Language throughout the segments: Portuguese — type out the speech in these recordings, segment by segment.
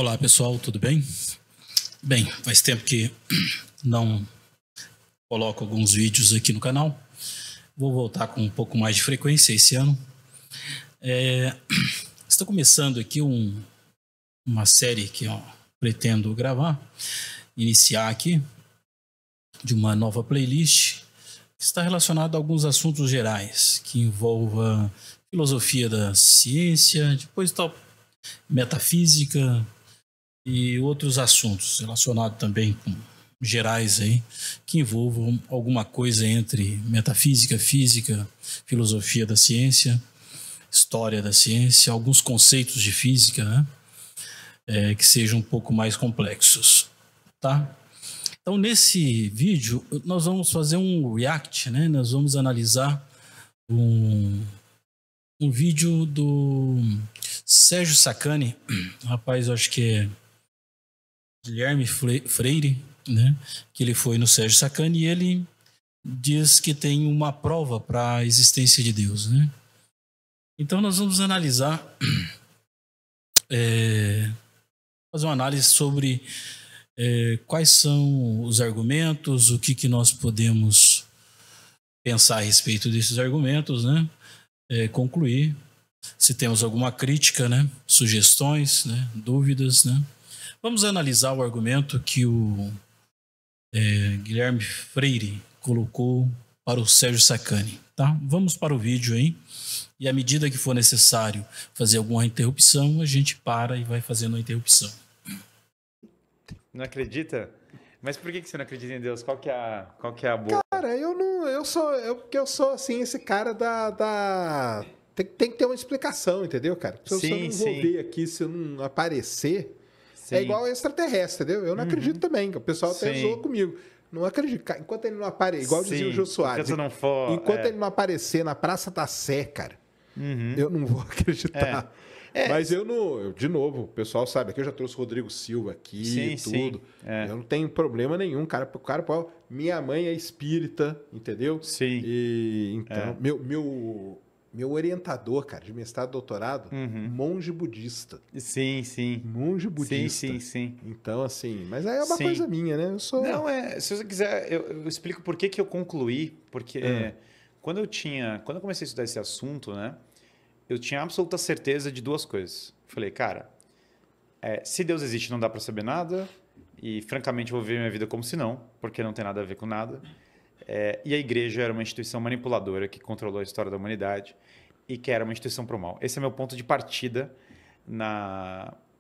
Olá pessoal, tudo bem? Bem, faz tempo que não coloco alguns vídeos aqui no canal. Vou voltar com um pouco mais de frequência esse ano. Estou começando aqui uma série que eu pretendo gravar, iniciar aqui, de uma nova playlist que está relacionada a alguns assuntos gerais, que envolva filosofia da ciência, depois tal metafísica e outros assuntos relacionados também com gerais aí, que envolvam alguma coisa entre metafísica, física, filosofia da ciência, história da ciência, alguns conceitos de física, né? Que sejam um pouco mais complexos, tá? Então, nesse vídeo, nós vamos fazer um react, né? Nós vamos analisar um vídeo do Sérgio Sacani, rapaz, eu acho que é Guilherme Freire, né? Que ele foi no Sérgio Sacani e ele diz que tem uma prova para a existência de Deus, né? Então, nós vamos analisar, fazer uma análise sobre quais são os argumentos, o que nós podemos pensar a respeito desses argumentos, né? Concluir se temos alguma crítica, né? Sugestões, né? Dúvidas, né? Vamos analisar o argumento que o Guilherme Freire colocou para o Sérgio Sacani, tá? Vamos para o vídeo aí. E à medida que for necessário fazer alguma interrupção, a gente para e vai fazendo a interrupção. Não acredita? Mas por que você não acredita em Deus? Qual que é a boa? Cara, porque eu sou assim, esse cara tem que ter uma explicação, entendeu, cara? Se eu não envolver aqui, se eu não aparecer, é igual extraterrestre, entendeu? Eu não acredito também, que o pessoal até zoa comigo. Não acredito. Enquanto ele não aparecer, igual dizia o Jô Soares, enquanto ele não aparecer na Praça da Sé, cara, eu não vou acreditar. Mas eu não... De novo, o pessoal sabe, aqui eu já trouxe o Rodrigo Silva aqui, tudo. Eu não tenho problema nenhum, cara. Minha mãe é espírita, entendeu? Sim. E, então, meu orientador, cara, de mestrado e doutorado, monge budista. Sim. Monge budista. Sim. Então, assim... Mas aí é uma coisa minha, né? Eu sou... Não, se você quiser, eu explico por que eu concluí. Porque quando eu comecei a estudar esse assunto, né? Eu tinha absoluta certeza de duas coisas. Falei, cara, se Deus existe não dá para saber nada e, francamente, vou viver minha vida como se não, porque não tem nada a ver com nada. E a igreja era uma instituição manipuladora que controlou a história da humanidade e que era uma instituição pro mal. Esse é meu ponto de partida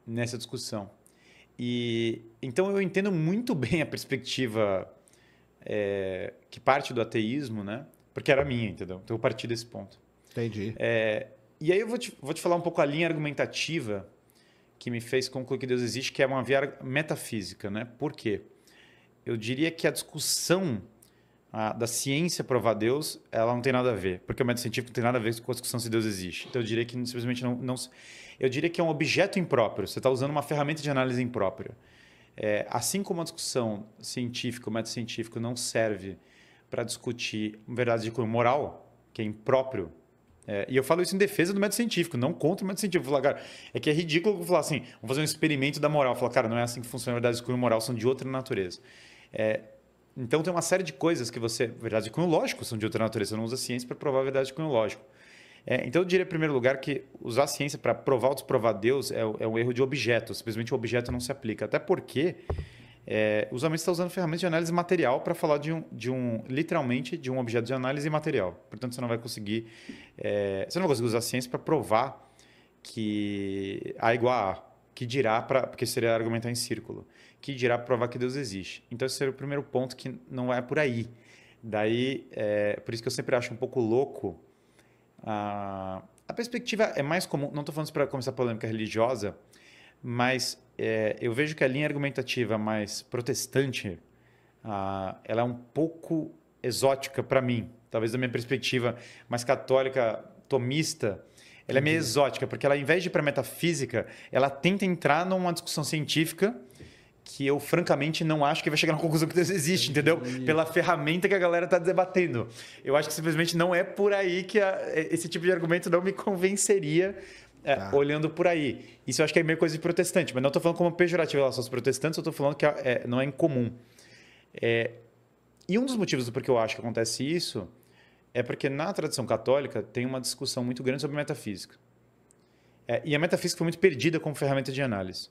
nessa discussão. E então eu entendo muito bem a perspectiva que parte do ateísmo, né? Porque era minha, entendeu? Então eu parti desse ponto. Entendi. E aí eu vou te falar um pouco a linha argumentativa que me fez concluir que Deus existe, que é uma via metafísica, né? Por quê? Eu diria que a discussão da ciência provar Deus, ela não tem nada a ver, porque o método científico não tem nada a ver com a discussão se Deus existe. Então eu diria que simplesmente não eu diria que é um objeto impróprio. Você está usando uma ferramenta de análise imprópria. Assim como a discussão científica, o método científico não serve para discutir verdade de cunho moral, que é impróprio. E eu falo isso em defesa do método científico, não contra o método científico. Eu falo, cara, que é ridículo eu falar assim, vamos fazer um experimento da moral. Eu falo, cara, não é assim que funciona a verdade de cunho moral, são de outra natureza. Então tem uma série de coisas que verdade de cunho lógico são de outra natureza, você não usa a ciência para provar a verdade de cunho lógico. Então eu diria, em primeiro lugar, que usar a ciência para provar ou desprovar Deus é um erro de objeto, simplesmente o objeto não se aplica. Até porque usualmente você está usando ferramentas de análise material para falar literalmente de um objeto de análise material. Portanto, você não vai conseguir usar a ciência para provar que A igual a A, que dirá porque seria argumentar em círculo, que dirá provar que Deus existe. Então, esse seria o primeiro ponto, que não é por aí. Daí, por isso que eu sempre acho um pouco louco. A perspectiva é mais comum, não estou falando isso para começar a polêmica religiosa, mas eu vejo que a linha argumentativa mais protestante, ela é um pouco exótica para mim. Talvez da minha perspectiva mais católica, tomista, ela é meio exótica, porque ela, ao invés de ir para a metafísica, ela tenta entrar numa discussão científica que eu, francamente, não acho que vai chegar na conclusão que Deus existe, entendeu? Pela ferramenta que a galera está debatendo. Eu acho que simplesmente não é por aí que esse tipo de argumento não me convenceria olhando por aí. Isso eu acho que é meio coisa de protestante, mas não estou falando como pejorativo em relação aos protestantes, eu estou falando que não é incomum. E um dos motivos do porquê eu acho que acontece isso é porque na tradição católica tem uma discussão muito grande sobre metafísica. E a metafísica foi muito perdida como ferramenta de análise.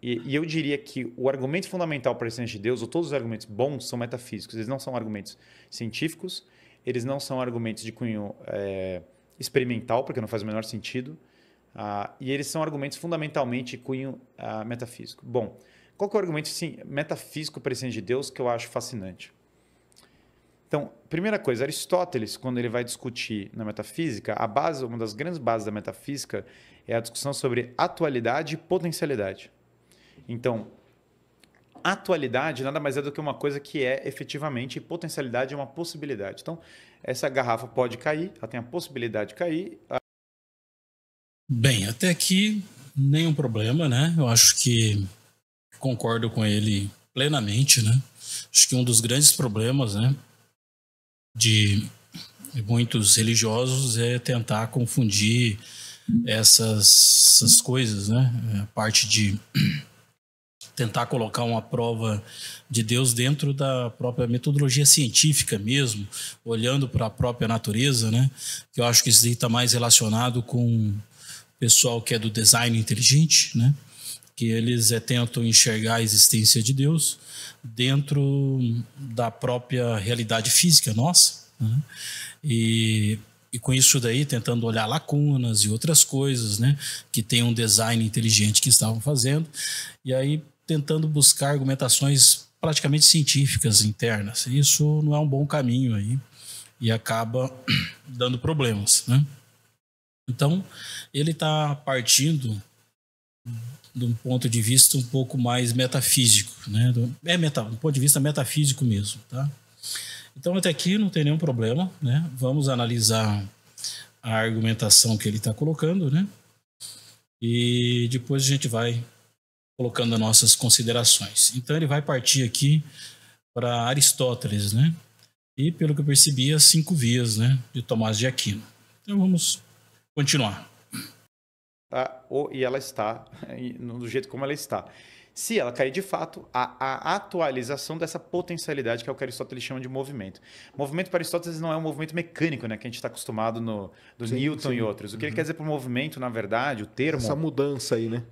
E eu diria que o argumento fundamental para a existência de Deus, ou todos os argumentos bons, são metafísicos. Eles não são argumentos científicos, eles não são argumentos de cunho experimental, porque não faz o menor sentido, e eles são argumentos fundamentalmente de cunho metafísico. Bom, qual que é o argumento metafísico para a existência de Deus que eu acho fascinante? Então, primeira coisa, Aristóteles, quando ele vai discutir na metafísica, uma das grandes bases da metafísica é a discussão sobre atualidade e potencialidade. Então, atualidade nada mais é do que uma coisa que é efetivamente, e potencialidade é uma possibilidade. Então, essa garrafa pode cair, ela tem a possibilidade de cair. Bem, até aqui nenhum problema, né? Eu acho que concordo com ele plenamente, né? Acho que um dos grandes problemas, né, de muitos religiosos é tentar confundir essas coisas, né? A parte de tentar colocar uma prova de Deus dentro da própria metodologia científica mesmo, olhando para a própria natureza, né? Que eu acho que isso está mais relacionado com o pessoal que é do design inteligente, né? Que eles tentam enxergar a existência de Deus dentro da própria realidade física nossa, né? E com isso daí tentando olhar lacunas e outras coisas, né, que tem um design inteligente que estavam fazendo, e aí tentando buscar argumentações praticamente científicas internas. Isso não é um bom caminho aí e acaba dando problemas, né? Então, ele está partindo de um ponto de vista um pouco mais metafísico, né? Do ponto de vista metafísico mesmo, tá? Então, até aqui não tem nenhum problema, né? Vamos analisar a argumentação que ele está colocando, né? E depois a gente vai colocando as nossas considerações. Então, ele vai partir aqui para Aristóteles, né? E, pelo que eu percebi, as 5 vias, né, de Tomás de Aquino. Então, vamos continuar. E ela está do jeito como ela está. Se ela cair de fato, a atualização dessa potencialidade, que é o que Aristóteles chama de movimento. Movimento para Aristóteles não é um movimento mecânico, né, que a gente está acostumado do Newton e outros. O que ele quer dizer por movimento, na verdade, o termo... Essa mudança aí, né?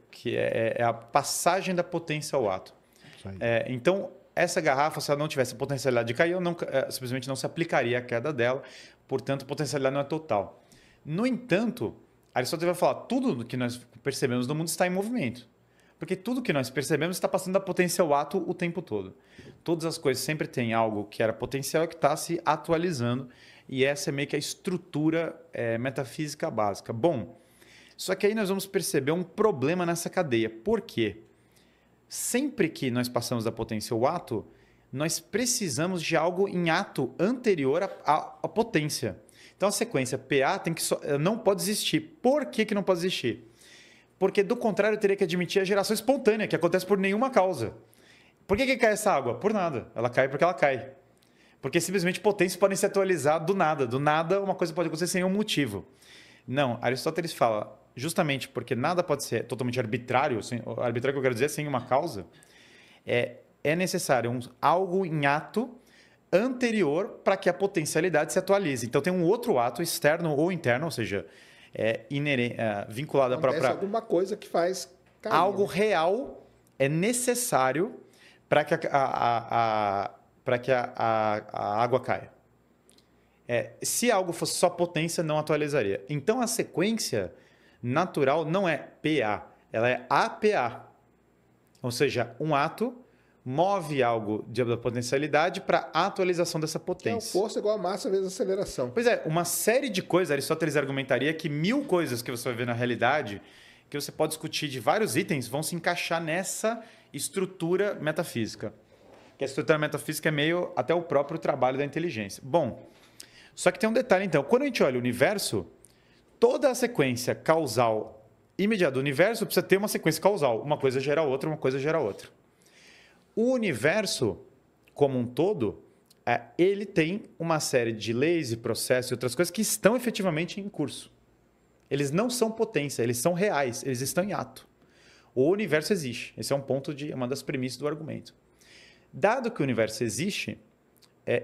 Que é a passagem da potência ao ato. Então, essa garrafa, se ela não tivesse potencialidade de cair, simplesmente não se aplicaria à queda dela, portanto, a potencialidade não é total. No entanto, Aristóteles vai falar, tudo que nós percebemos no mundo está em movimento. Porque tudo que nós percebemos está passando da potência ao ato o tempo todo. Todas as coisas sempre têm algo que era potencial e que está se atualizando. E essa é meio que a estrutura metafísica básica. Bom, só que aí nós vamos perceber um problema nessa cadeia. Por quê? Sempre que nós passamos da potência ao ato, nós precisamos de algo em ato anterior à potência. Então a sequência PA não pode existir. Por que não pode existir? Porque, do contrário, eu teria que admitir a geração espontânea, que acontece por nenhuma causa. Por que cai essa água? Por nada. Ela cai porque ela cai. Porque, simplesmente, potências podem se atualizar do nada. Do nada, uma coisa pode acontecer sem um motivo. Não, Aristóteles fala, justamente porque nada pode ser totalmente arbitrário, arbitrário que eu quero dizer, sem uma causa, é necessário algo em ato anterior para que a potencialidade se atualize. Então, tem um outro ato externo ou interno, ou seja... vinculada para alguma coisa que faz cair, algo real é necessário para que a água caia. Se algo fosse só potência, não atualizaria. Então a sequência natural não é PA, ela é APA. Ou seja, um ato move algo da potencialidade para a atualização dessa potência. Força igual a massa vezes aceleração. Pois é, uma série de coisas, Aristóteles argumentaria que 1000 coisas que você vai ver na realidade, que você pode discutir de vários itens, vão se encaixar nessa estrutura metafísica. Que a estrutura metafísica é meio até o próprio trabalho da inteligência. Bom, só que tem um detalhe então, quando a gente olha o universo, toda a sequência causal imediata do universo precisa ter uma sequência causal. Uma coisa gera outra, uma coisa gera outra. O universo, como um todo, ele tem uma série de leis e processos e outras coisas que estão efetivamente em curso. eles não são potência, eles são reais, eles estão em ato. O universo existe. Esse é uma das premissas do argumento. Dado que o universo existe,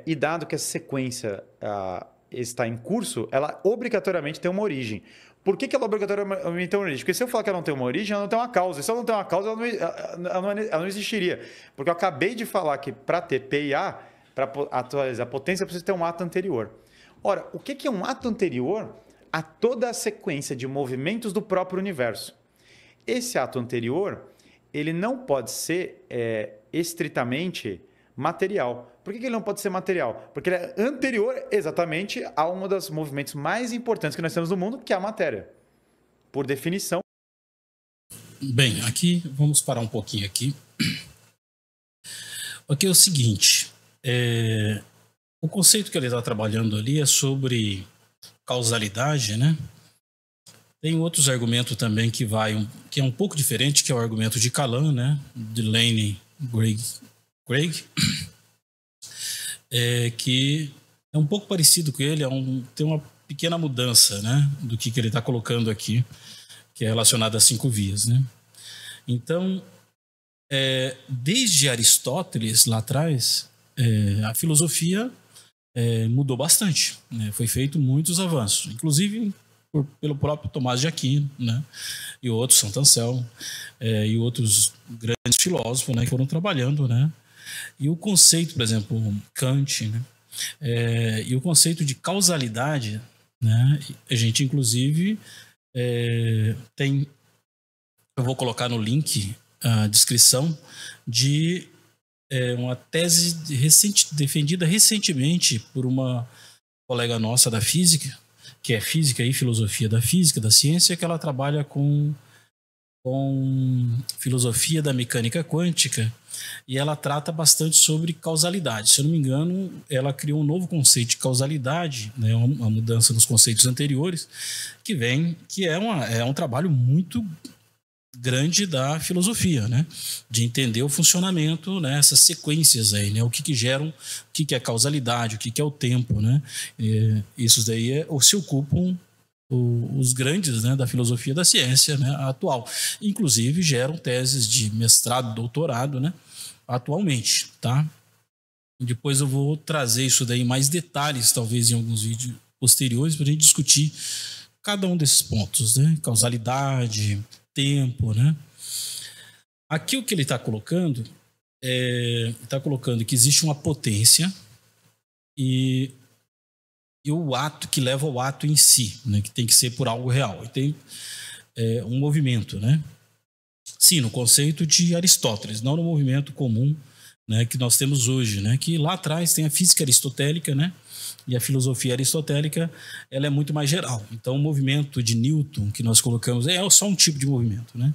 e dado que essa sequência está em curso, ela obrigatoriamente tem uma origem. Por que ela obrigatoriamente tem uma origem? Porque se eu falar que ela não tem uma origem, ela não tem uma causa. E se ela não tem uma causa, ela não existiria. Porque eu acabei de falar que para ter P e A, para atualizar a potência, precisa ter um ato anterior. Ora, o que é um ato anterior a toda a sequência de movimentos do próprio universo? Esse ato anterior, ele não pode ser estritamente material. Por que ele não pode ser material? Porque ele é anterior exatamente a um dos movimentos mais importantes que nós temos no mundo, que é a matéria. Por definição. Bem, aqui, vamos parar um pouquinho aqui. Aqui é o seguinte, o conceito que ele está trabalhando ali é sobre causalidade, né? Tem outros argumentos também que é um pouco diferente, que é o argumento de Kalam, né? De Lane Craig, que é um pouco parecido com ele, tem uma pequena mudança, né? Do que ele está colocando aqui, que é relacionado às 5 vias, né? Então, desde Aristóteles, lá atrás, a filosofia mudou bastante, né? Foi feito muitos avanços, inclusive pelo próprio Tomás de Aquino, né? E outros, Santo Anselmo, e outros grandes filósofos, né? Que foram trabalhando, né? E o conceito, por exemplo, Kant, né? E o conceito de causalidade, né? A gente, inclusive, tem... Eu vou colocar no link a descrição de uma tese defendida recentemente por uma colega nossa da física, que é física e filosofia da física, da ciência, que ela trabalha com filosofia da mecânica quântica, e ela trata bastante sobre causalidade. Se eu não me engano, ela criou um novo conceito de causalidade, né, uma mudança nos conceitos anteriores, que é um trabalho muito grande da filosofia, né? De entender o funcionamento, né? Essas sequências aí, né? O que geram, o que é causalidade, o que é o tempo, né? Isso daí se ocupam os grandes, né, da filosofia da ciência, né, atual. Inclusive geram teses de mestrado, doutorado, né, atualmente, tá? Depois eu vou trazer isso daí em mais detalhes, talvez em alguns vídeos posteriores, para a gente discutir cada um desses pontos, né? Causalidade, tempo, né? Aqui o que ele está colocando que existe uma potência e o ato que leva ao ato em si, né? Que tem que ser por algo real. E tem um movimento, né? Sim, no conceito de Aristóteles, não no movimento comum, né, que nós temos hoje, né? Que lá atrás tem a física aristotélica, né? E a filosofia aristotélica, ela é muito mais geral. Então, o movimento de Newton que nós colocamos é só um tipo de movimento, né?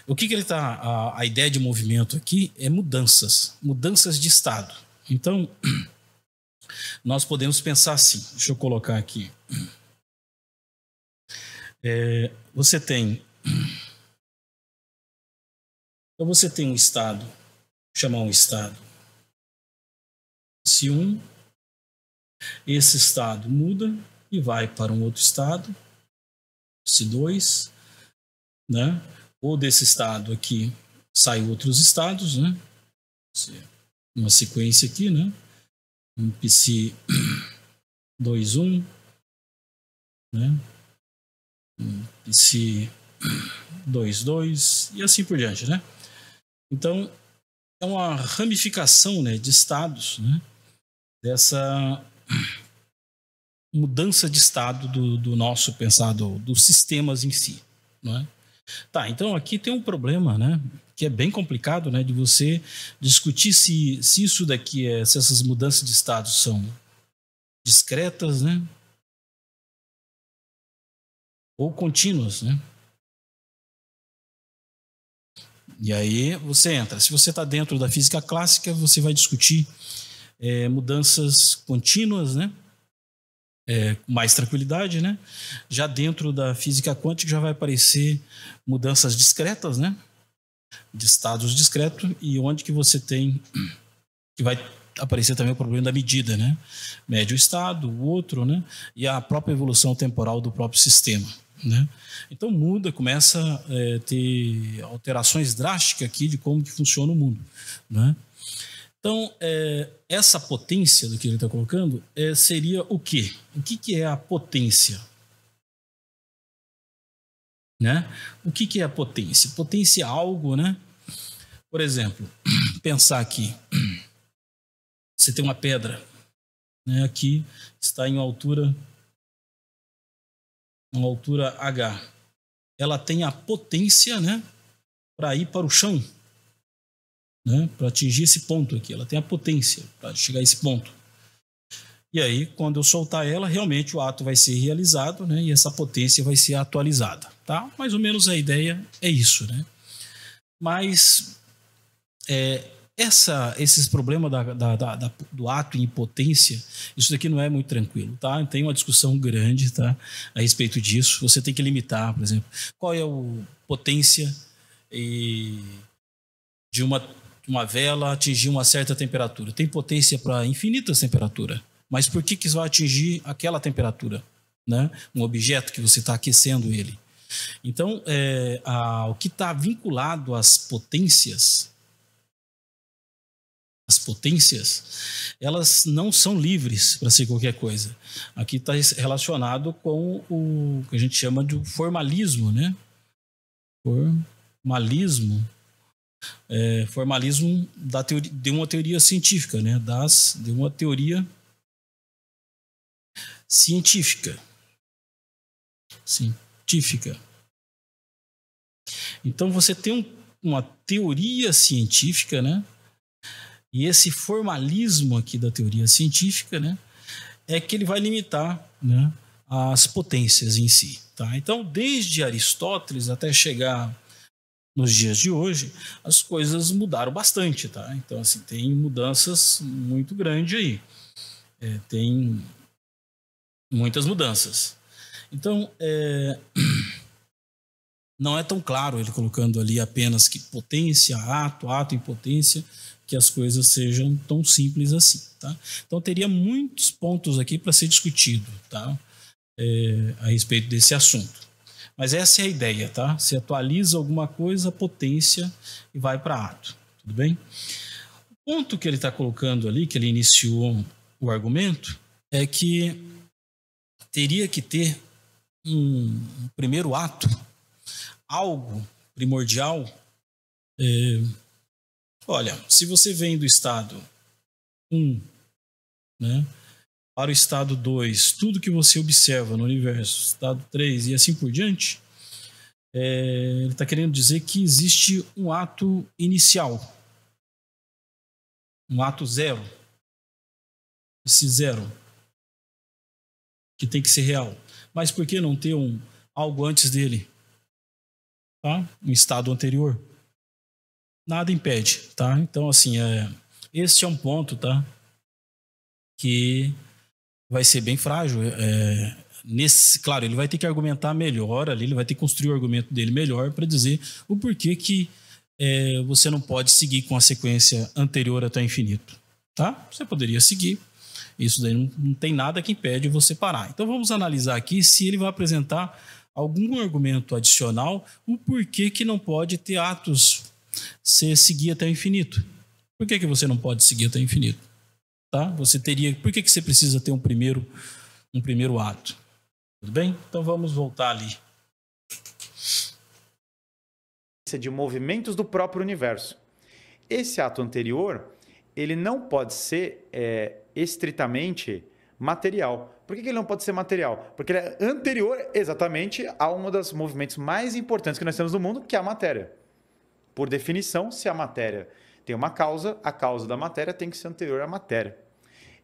O que ele está... A ideia de movimento aqui é mudanças de estado. Então, nós podemos pensar assim. Deixa eu colocar aqui. Você tem um estado, vou chamar um estado S1. Esse estado muda e vai para um outro estado, S2, né? Ou desse estado aqui saem outros estados, né? Uma sequência aqui, né? Um psi 2,1, né? Um psi 2,2 e assim por diante, né? Então, é uma ramificação, né, de estados, né? Dessa mudança de estado do nosso pensado, dos sistemas em si, não é? Tá, então aqui tem um problema, né, que é bem complicado, né, de você discutir se isso daqui se essas mudanças de estado são discretas, né, ou contínuas, né? E aí você entra. Se você está dentro da física clássica, você vai discutir mudanças contínuas, né? Com mais tranquilidade, né? Já dentro da física quântica já vai aparecer mudanças discretas, né? De estados discretos, e onde que você tem que vai aparecer também o problema da medida, né? Mede o estado, o outro, né? E a própria evolução temporal do próprio sistema, né? Então muda, começa a ter alterações drásticas aqui de como que funciona o mundo, né? Então, essa potência do que ele está colocando seria o quê? O que é a potência? Né? O que é a potência? Potência é algo, né? Por exemplo, pensar aqui. Você tem uma pedra, né? Aqui está em uma altura H. Ela tem a potência, né? Para ir para o chão. Né, para atingir esse ponto aqui, ela tem a potência para chegar a esse ponto. E aí, quando eu soltar ela, realmente o ato vai ser realizado, né, e essa potência vai ser atualizada, tá? Mais ou menos a ideia é isso, né? Mas esses problemas do ato em potência, isso daqui não é muito tranquilo, tá? Tem uma discussão grande, tá, a respeito disso. Você tem que limitar, por exemplo, qual é a potência de uma vela atingir uma certa temperatura. Tem potência para infinitas temperaturas, mas por que vai atingir aquela temperatura? Né? Um objeto que você está aquecendo ele. Então, o que está vinculado às potências, elas não são livres para ser qualquer coisa. Aqui está relacionado com o que a gente chama de formalismo, né? Formalismo de uma teoria científica, né? De uma teoria científica. Então você tem uma teoria científica, né? E esse formalismo aqui da teoria científica, né? É que ele vai limitar, né, as potências em si, tá? Então, desde Aristóteles até chegar nos dias de hoje, as coisas mudaram bastante, tá? Então, assim, tem mudanças muito grandes aí. Tem muitas mudanças. Então, não é tão claro ele colocando ali apenas que potência, ato em potência, que as coisas sejam tão simples assim, tá? Então, teria muitos pontos aqui para ser discutido, tá? A respeito desse assunto. Mas essa é a ideia, tá? Se atualiza alguma coisa, potência, e vai para ato. Tudo bem? O ponto que ele está colocando ali, que ele iniciou o argumento, é que teria que ter um primeiro ato, algo primordial. Olha, se você vem do estado 1, né, para o estado 2, tudo que você observa no universo, estado 3 e assim por diante, ele está querendo dizer que existe um ato inicial, um ato zero, esse zero, que tem que ser real. Mas por que não ter algo antes dele? Tá? Um estado anterior? Nada impede, tá? Então, assim, este é um ponto, tá, que vai ser bem frágil. Claro, ele vai ter que argumentar melhor ali, ele vai ter que construir o argumento dele melhor para dizer o porquê que você não pode seguir com a sequência anterior até o infinito, tá? Você poderia seguir, isso daí não tem nada que impede você parar. Então vamos analisar aqui se ele vai apresentar algum argumento adicional, o porquê que não pode ter atos se seguir até o infinito. Por que você não pode seguir até o infinito? Tá? Por que você precisa ter um primeiro ato? Tudo bem? Então vamos voltar ali. De movimentos do próprio universo. Esse ato anterior, ele não pode ser estritamente material. Por que ele não pode ser material? Porque ele é anterior exatamente a um dos movimentos mais importantes que nós temos no mundo, que é a matéria. Por definição, se a matéria tem uma causa, a causa da matéria tem que ser anterior à matéria.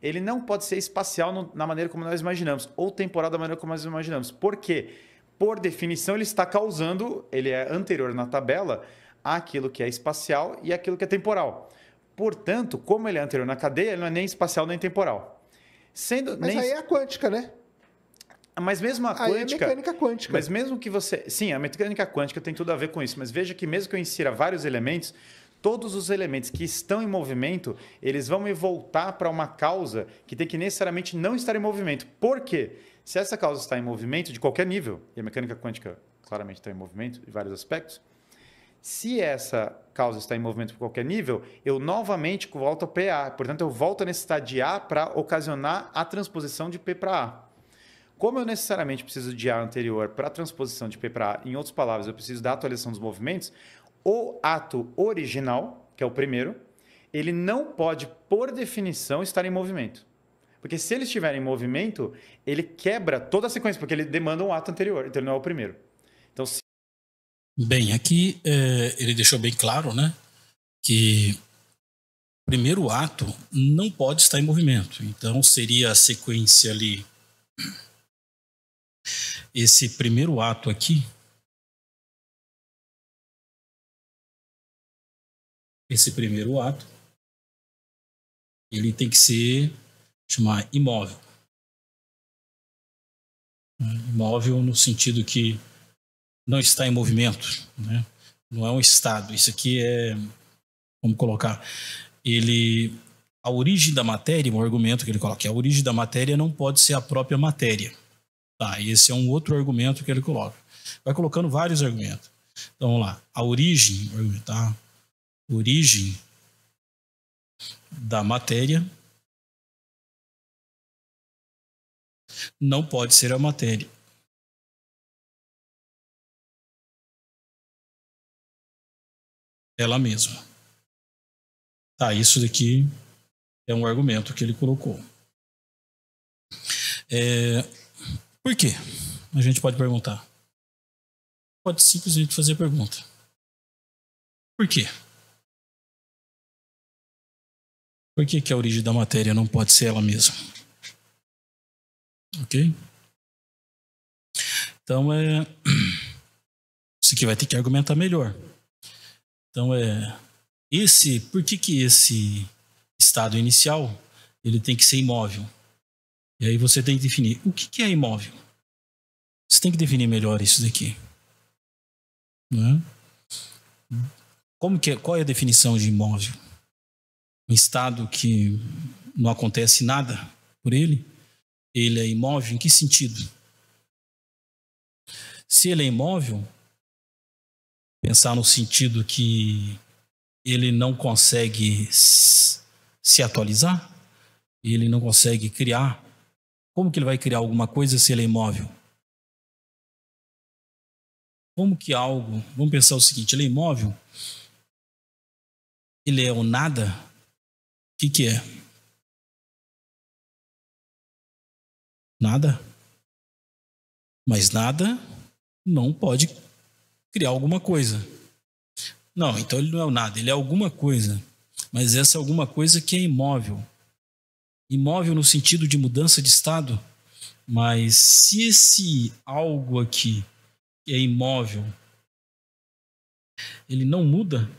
Ele não pode ser espacial na maneira como nós imaginamos, ou temporal da maneira como nós imaginamos. Por quê? Por definição, ele está causando, ele é anterior na tabela àquilo que é espacial e àquilo que é temporal. Portanto, como ele é anterior na cadeia, ele não é nem espacial nem temporal. Aí é a quântica, né? Mas mesmo a quântica... Aí é mecânica quântica. Mas mesmo que você... Sim, a mecânica quântica tem tudo a ver com isso. Mas veja que mesmo que eu insira vários elementos, todos os elementos que estão em movimento, eles vão me voltar para uma causa que tem que necessariamente não estar em movimento. Por quê? Se essa causa está em movimento de qualquer nível, e a mecânica quântica claramente está em movimento em vários aspectos, se essa causa está em movimento por qualquer nível, eu novamente volto a PA. Portanto, eu volto a necessitar de A para ocasionar a transposição de P para A. Como eu necessariamente preciso de A anterior para a transposição de P para A, em outras palavras, eu preciso da atualização dos movimentos, o ato original, que é o primeiro, ele não pode, por definição, estar em movimento. Porque se ele estiver em movimento, ele quebra toda a sequência, porque ele demanda um ato anterior, então ele não é o primeiro. Então, se... Bem, aqui ele deixou bem claro, né, que o primeiro ato não pode estar em movimento. Então seria a sequência ali, esse primeiro ato aqui, esse primeiro ato, ele tem que ser, chamar imóvel. Imóvel no sentido que não está em movimento, né? Não é um estado. Isso aqui é, vamos colocar, a origem da matéria, um argumento que ele coloca, a origem da matéria não pode ser a própria matéria. Tá, esse é um outro argumento que ele coloca. Vai colocando vários argumentos. Então, vamos lá. A origem, tá? Origem da matéria não pode ser a matéria. Ela mesma. Tá, isso daqui é um argumento que ele colocou. Por quê? A gente pode perguntar. Pode simplesmente fazer a pergunta. Por quê? Por que que a origem da matéria não pode ser ela mesma? Ok? Então, isso aqui vai ter que argumentar melhor. Então, por que esse estado inicial ele tem que ser imóvel? E aí você tem que definir o que é imóvel. Você tem que definir melhor isso daqui. Né? Qual é a definição de imóvel? Um estado que não acontece nada por ele? Ele é imóvel em que sentido? Se ele é imóvel, pensar no sentido que ele não consegue se atualizar, ele não consegue criar. Como que ele vai criar alguma coisa se ele é imóvel? Como que algo... Vamos pensar o seguinte, ele é imóvel, ele é o nada, o que é? Nada. Mas nada não pode criar alguma coisa. Não, então ele não é o nada, ele é alguma coisa. Mas essa é alguma coisa que é imóvel. Imóvel no sentido de mudança de estado. Mas se esse algo aqui que é imóvel, ele não muda?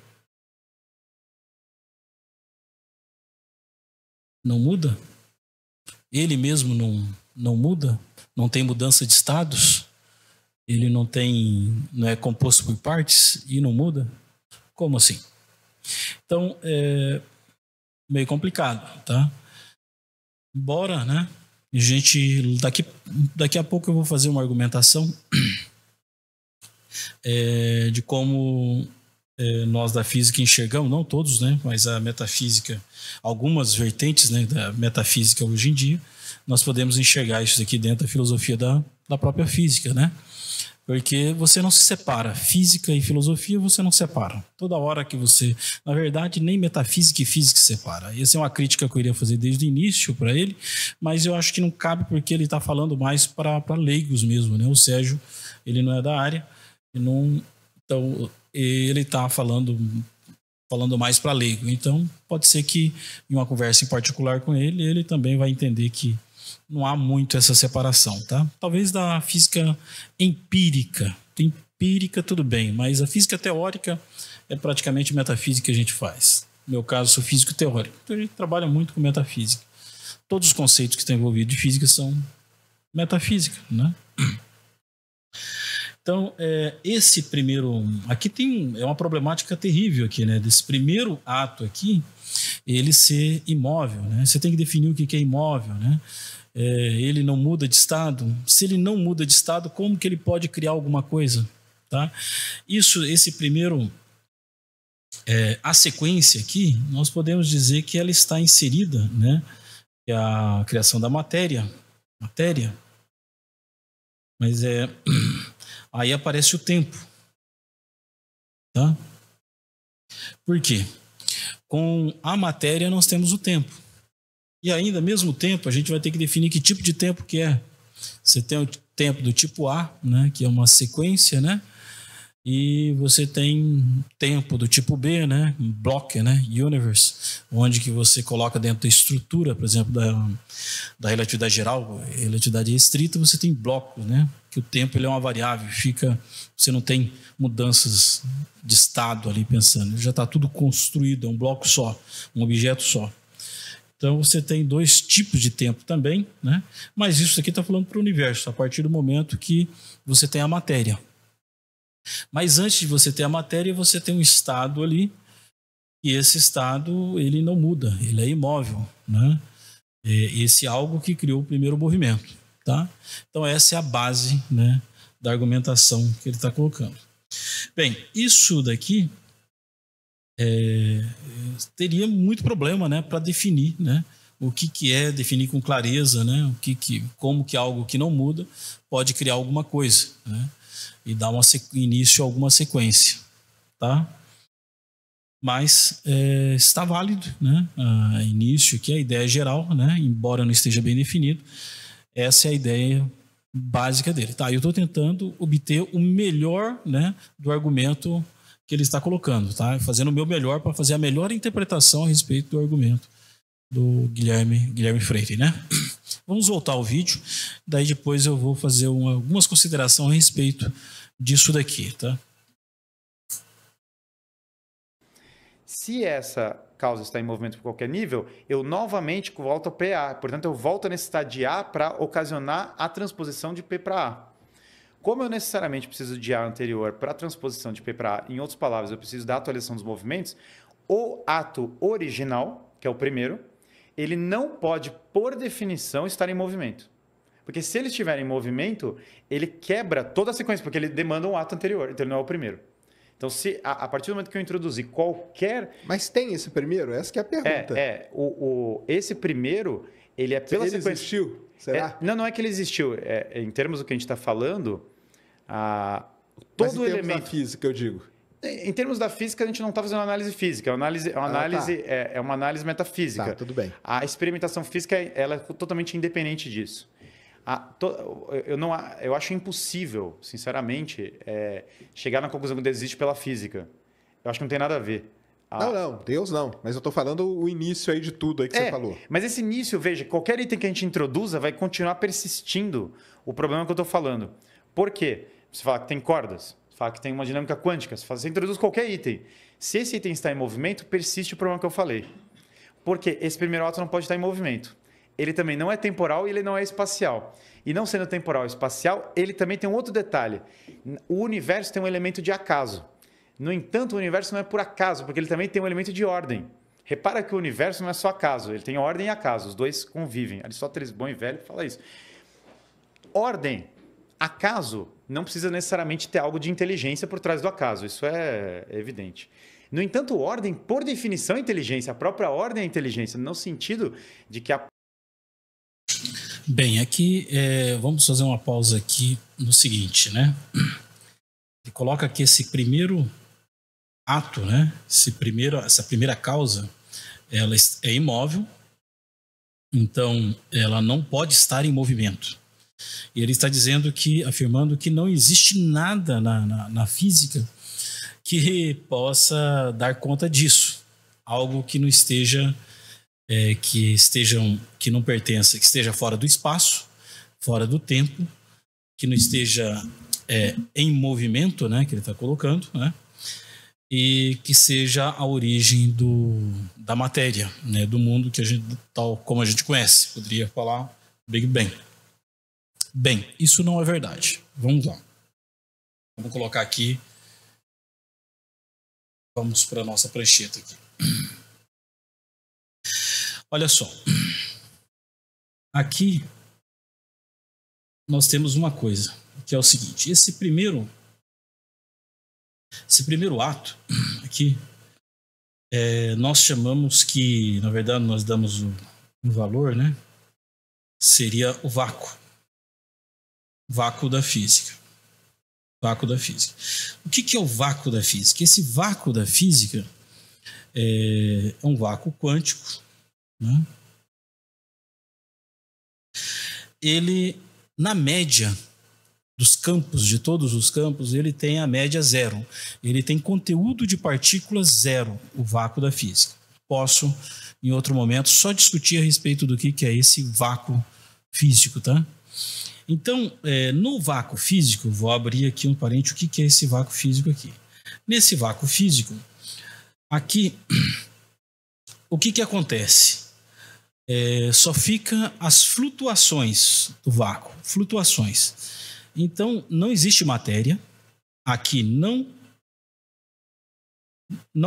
Não muda? Ele mesmo não muda? Não tem mudança de estados? Ele não é composto por partes e não muda? Como assim? Então, é meio complicado, tá? Bora, né? A gente, daqui a pouco eu vou fazer uma argumentação de como nós da física enxergamos, não todos, né? Mas a metafísica, algumas vertentes, né, da metafísica hoje em dia, nós podemos enxergar isso aqui dentro da filosofia da própria física, né? Porque você não se separa. Física e filosofia você não separa. Toda hora que você... Na verdade, nem metafísica e física se separa. Essa é uma crítica que eu iria fazer desde o início para ele, mas eu acho que não cabe porque ele está falando mais para leigos mesmo, né? O Sérgio, ele não é da área, então ele está falando mais para leigo. Então, pode ser que em uma conversa em particular com ele também vai entender que não há muito essa separação, tá? Talvez da física empírica. Empírica, tudo bem, mas a física teórica é praticamente metafísica que a gente faz. No meu caso, sou físico teórico. Então, a gente trabalha muito com metafísica. Todos os conceitos que estão envolvidos de física são metafísica, né? Então, esse primeiro... Aqui é uma problemática terrível aqui, né? Desse primeiro ato aqui, ele ser imóvel, né? Você tem que definir o que é imóvel, né? ele não muda de estado. Se ele não muda de estado, como que ele pode criar alguma coisa? Tá? Esse primeiro, a sequência aqui, nós podemos dizer que ela está inserida, né? Que é a criação da matéria, mas aí aparece o tempo, tá? Por quê? Com a matéria nós temos o tempo. E ainda, ao mesmo tempo, a gente vai ter que definir que tipo de tempo que é. Você tem o tempo do tipo A, né, que é uma sequência, né? E você tem tempo do tipo B, né, block, né, universe, onde que você coloca dentro da estrutura, por exemplo, da relatividade geral, relatividade restrita, você tem blocos, né, que o tempo ele é uma variável, você não tem mudanças de estado ali pensando, já está tudo construído, é um bloco só, um objeto só. Então você tem dois tipos de tempo também, né? Mas isso aqui está falando para o universo, a partir do momento que você tem a matéria. Mas antes de você ter a matéria, você tem um estado ali, e esse estado ele não muda, ele é imóvel, né? Esse algo que criou o primeiro movimento, tá? Então essa é a base, né, da argumentação que ele está colocando. Bem, isso daqui teria muito problema, né, para definir, né, o que é definir com clareza, né, como que algo que não muda pode criar alguma coisa, né, e dar início a alguma sequência, tá? Mas está válido, né, início aqui, a ideia geral, né, embora não esteja bem definido, essa é a ideia básica dele. Tá, eu estou tentando obter o melhor, né, do argumento que ele está colocando, tá? Fazendo o meu melhor para fazer a melhor interpretação a respeito do argumento do Guilherme Freire, né? Vamos voltar ao vídeo, daí depois eu vou fazer algumas considerações a respeito disso daqui, tá? Se essa causa está em movimento por qualquer nível, eu novamente volto a PA. Portanto, eu volto a necessidade de A para ocasionar a transposição de P para A. Como eu necessariamente preciso de A anterior para a transposição de P para A, em outras palavras, eu preciso da atualização dos movimentos, o ato original, que é o primeiro, ele não pode, por definição, estar em movimento. Porque se ele estiver em movimento, ele quebra toda a sequência, porque ele demanda um ato anterior, então ele não é o primeiro. Então, se a partir do momento que eu introduzir qualquer... Mas tem esse primeiro? Essa que é a pergunta. Esse primeiro, ele é pela sequência... Ele existiu? Será? Não é que ele existiu. Em termos do que a gente está falando, todo Mas em elemento... termos da física, eu digo. Em termos da física, a gente não está fazendo análise física. É uma análise metafísica. Tá, tudo bem. A experimentação física ela é totalmente independente disso. Eu acho impossível, sinceramente, chegar na conclusão que Deus existe pela física. Eu acho que não tem nada a ver. Não, Deus não. Mas eu estou falando o início aí de tudo aí que você falou. Mas esse início, veja, qualquer item que a gente introduza vai continuar persistindo o problema que eu estou falando. Por quê? Você fala que tem cordas, você fala que tem uma dinâmica quântica, você introduz qualquer item. Se esse item está em movimento, persiste o problema que eu falei. Porque esse primeiro ato não pode estar em movimento. Ele também não é temporal e ele não é espacial. E não sendo temporal e espacial, ele também tem um outro detalhe. O universo tem um elemento de acaso. No entanto, o universo não é por acaso, porque ele também tem um elemento de ordem. Repara que o universo não é só acaso, ele tem ordem e acaso, os dois convivem. Aristóteles, bom e velho, fala isso. Ordem, acaso, não precisa necessariamente ter algo de inteligência por trás do acaso, isso é evidente. No entanto, ordem, por definição, é inteligência. A própria ordem é inteligência, no sentido de que a... Bem, aqui vamos fazer uma pausa aqui no seguinte, né? Ele coloca aqui esse primeiro ato, né? Essa primeira causa, ela é imóvel, então ela não pode estar em movimento. E ele está afirmando que não existe nada na física que possa dar conta disso, algo que não esteja que não pertença, que esteja fora do espaço, fora do tempo, que não esteja em movimento, né, que ele está colocando, né, e que seja a origem da matéria, né, do mundo que tal como a gente conhece. Poderia falar Big Bang. Bem, isso não é verdade. Vamos lá. Vamos colocar aqui. Vamos para a nossa prancheta aqui. Olha só. Aqui nós temos uma coisa, que é o seguinte: esse primeiro ato aqui, nós chamamos que, na verdade, nós damos o valor, né? Seria o vácuo. Vácuo da física. Vácuo da física. O que é o vácuo da física? Esse vácuo da física é um vácuo quântico, né? Ele, na média dos campos, de todos os campos, ele tem a média zero. Ele tem conteúdo de partículas zero, o vácuo da física. Posso, em outro momento, só discutir a respeito do que é esse vácuo físico, tá? Então, no vácuo físico, vou abrir aqui um parênteses, o que é esse vácuo físico aqui. Nesse vácuo físico, aqui, o que acontece? Só fica as flutuações do vácuo, flutuações. Então, não existe matéria, aqui não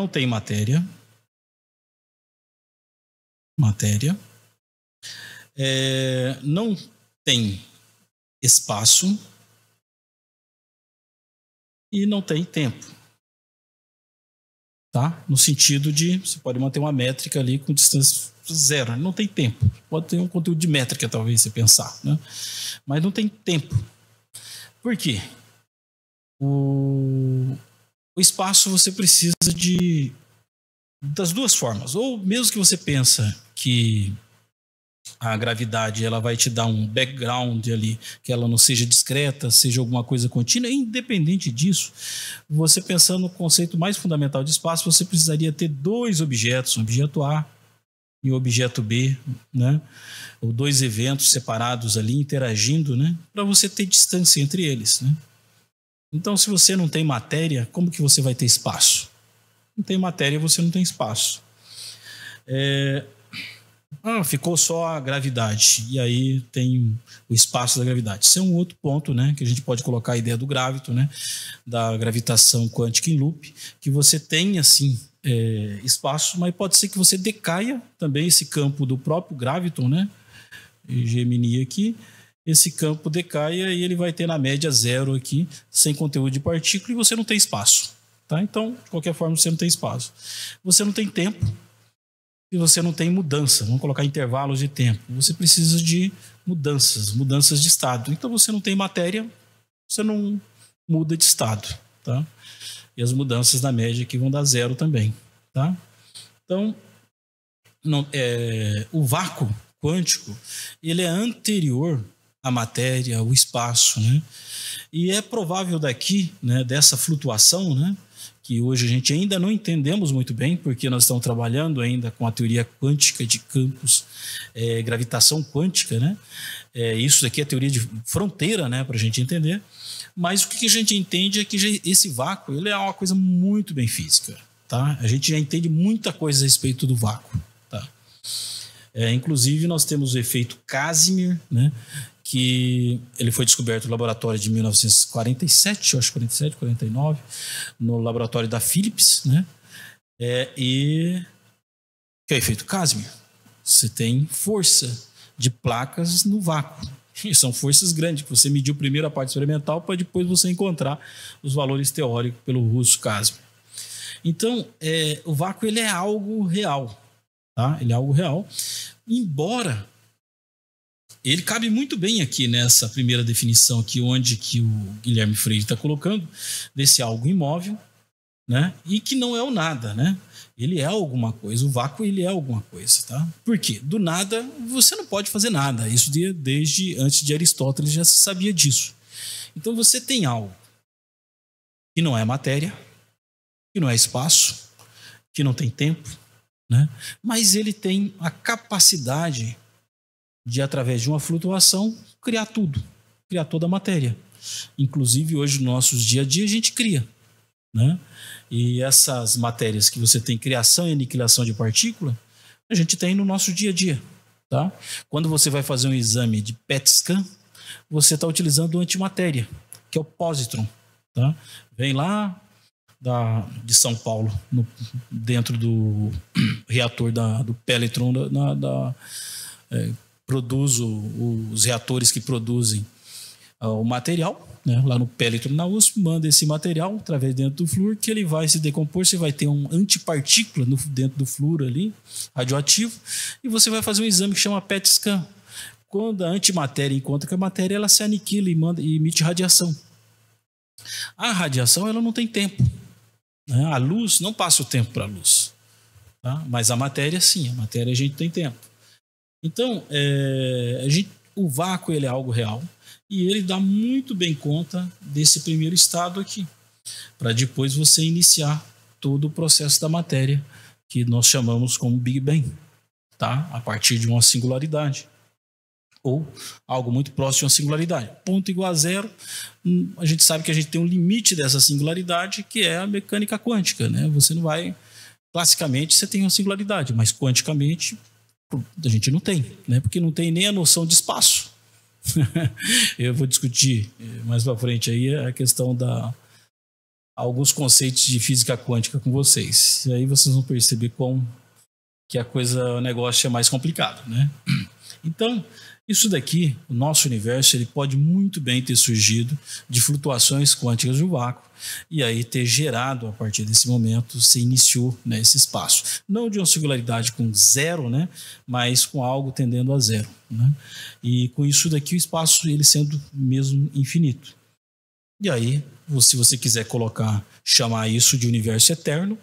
tem matéria, não tem espaço e não tem tempo, tá? No sentido de, você pode manter uma métrica ali com distância zero, não tem tempo. Pode ter um conteúdo de métrica, talvez, você pensar, né? Mas não tem tempo. Por quê? O espaço você precisa das duas formas. Ou mesmo que você pensa que a gravidade ela vai te dar um background ali, que ela não seja discreta, seja alguma coisa contínua, independente disso, você pensando no conceito mais fundamental de espaço, você precisaria ter dois objetos, um objeto A e um objeto B, né? Ou dois eventos separados ali, interagindo, né? Para você ter distância entre eles, né? Então, se você não tem matéria, como que você vai ter espaço? Não tem matéria, você não tem espaço. Ficou só a gravidade, e aí tem o espaço da gravidade. Isso é um outro ponto, né, que a gente pode colocar a ideia do gravito, né, da gravitação quântica em loop, que você tem, assim, espaço, mas pode ser que você decaia também esse campo do próprio graviton, né, Gemini aqui, esse campo decaia e ele vai ter na média zero aqui, sem conteúdo de partícula, e você não tem espaço, tá? Então, de qualquer forma, você não tem espaço. Você não tem tempo, e você não tem mudança, vamos colocar intervalos de tempo. Você precisa de mudanças de estado. Então você não tem matéria, você não muda de estado, tá? E as mudanças na média aqui vão dar zero também, tá? Então, o vácuo quântico, ele é anterior à matéria, ao espaço, né? E é provável daqui, né, dessa flutuação, né, que hoje a gente ainda não entendemos muito bem, porque nós estamos trabalhando ainda com a teoria quântica de campos, gravitação quântica, né? Isso daqui é teoria de fronteira, né, para a gente entender. Mas o que a gente entende é que esse vácuo ele é uma coisa muito bem física, tá? A gente já entende muita coisa a respeito do vácuo, tá? Inclusive, nós temos o efeito Casimir, né, que ele foi descoberto no laboratório de 1947, eu acho 47, 49, no laboratório da Philips, né? E que é o efeito Casimir. Você tem força de placas no vácuo. E são forças grandes, que você mediu primeiro a parte experimental para depois você encontrar os valores teóricos pelo russo Casimir. Então, o vácuo ele é algo real, tá? Ele é algo real, embora ele cabe muito bem aqui nessa primeira definição aqui, onde que o Guilherme Freire está colocando, desse algo imóvel, né? E que não é o nada, né? Ele é alguma coisa, o vácuo ele é alguma coisa, tá? Por quê? Do nada você não pode fazer nada, isso desde antes de Aristóteles já se sabia disso. Então você tem algo que não é matéria, que não é espaço, que não tem tempo, né? Mas ele tem a capacidade de, através de uma flutuação, criar tudo, criar toda a matéria. Inclusive, hoje, no nosso dia a dia, a gente cria, né? E essas matérias que você tem criação e aniquilação de partícula, a gente tem no nosso dia a dia, tá? Quando você vai fazer um exame de PET scan, você está utilizando antimatéria, que é o positron, tá? Vem lá de São Paulo, dentro do reator do Pelletron, produz os reatores que produzem o material, né, lá no Pellitron na USP, manda esse material através dentro do flúor, que ele vai se decompor, você vai ter um antipartícula dentro do flúor ali, radioativo, e você vai fazer um exame que chama PET scan. Quando a antimatéria encontra com a matéria, ela se aniquila e emite radiação. A radiação, ela não tem tempo, né? A luz não passa o tempo para a luz, tá? Mas a matéria sim, a matéria a gente tem tempo. Então, o vácuo ele é algo real e ele dá muito bem conta desse primeiro estado aqui, para depois você iniciar todo o processo da matéria, que nós chamamos como Big Bang, tá? A partir de uma singularidade, ou algo muito próximo de uma singularidade. Ponto igual a zero, a gente sabe que a gente tem um limite dessa singularidade, que é a mecânica quântica, né? Você não vai... Classicamente, você tem uma singularidade, mas quanticamente a gente não tem, né? Porque não tem nem a noção de espaço. Eu vou discutir mais para frente aí a questão alguns conceitos de física quântica com vocês. E aí vocês vão perceber como que o negócio é mais complicado, né? Então, isso daqui, o nosso universo, ele pode muito bem ter surgido de flutuações quânticas do vácuo e aí ter gerado, a partir desse momento, se iniciou, né, esse espaço. Não de uma singularidade com zero, né, mas com algo tendendo a zero, né? E com isso daqui, o espaço ele sendo mesmo infinito. E aí, se você quiser chamar isso de universo eterno,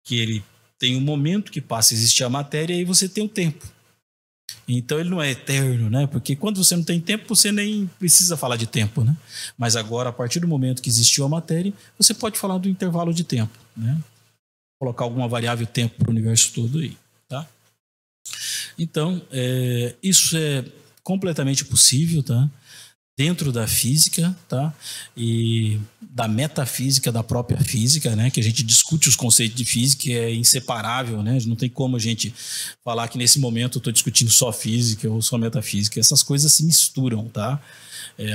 que ele tem um momento que passa a existir a matéria e aí você tem o tempo. Então ele não é eterno, né? Porque quando você não tem tempo, você nem precisa falar de tempo, né? Mas agora, a partir do momento que existiu a matéria, você pode falar do intervalo de tempo, né? Colocar alguma variável tempo para o universo todo aí, tá? Então, isso é completamente possível, tá? Dentro da física, tá? E da metafísica, da própria física, né? Que a gente discute os conceitos de física, que é inseparável, né? Não tem como a gente falar que nesse momento eu estou discutindo só física ou só metafísica. Essas coisas se misturam, tá?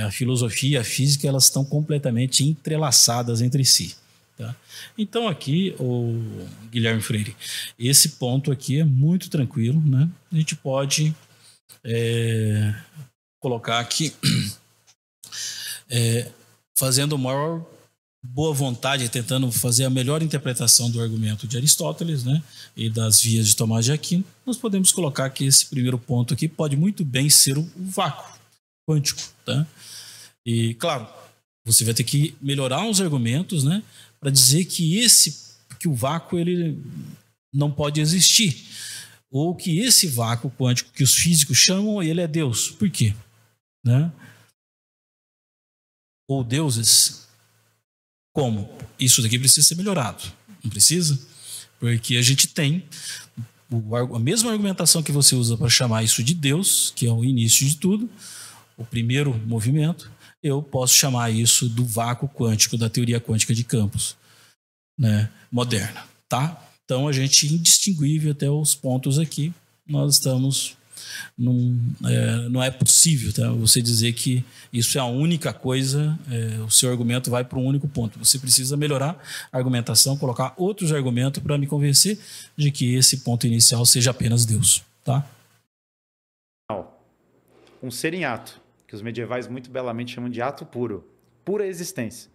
A filosofia e a física, elas estão completamente entrelaçadas entre si, tá? Então aqui, o Guilherme Freire, esse ponto aqui é muito tranquilo, né? A gente pode colocar aqui fazendo maior boa vontade, tentando fazer a melhor interpretação do argumento de Aristóteles, né, e das vias de Tomás de Aquino, nós podemos colocar que esse primeiro ponto aqui pode muito bem ser o vácuo quântico, tá? E, claro, você vai ter que melhorar os argumentos, né, para dizer que o vácuo ele não pode existir, ou que esse vácuo quântico que os físicos chamam, ele é Deus. Por quê? Né? Ou deuses, como? Isso daqui precisa ser melhorado, não precisa? Porque a gente tem a mesma argumentação que você usa para chamar isso de Deus, que é o início de tudo, o primeiro movimento, eu posso chamar isso do vácuo quântico, da teoria quântica de campos, né, moderna, tá? Então a gente, indistinguível até os pontos aqui, nós estamos... Não é possível, tá? Você dizer que isso é a única coisa, o seu argumento vai para um único ponto. Você precisa melhorar a argumentação, colocar outros argumentos para me convencer de que esse ponto inicial seja apenas Deus, tá? Um ser em ato, que os medievais muito belamente chamam de ato puro, pura existência,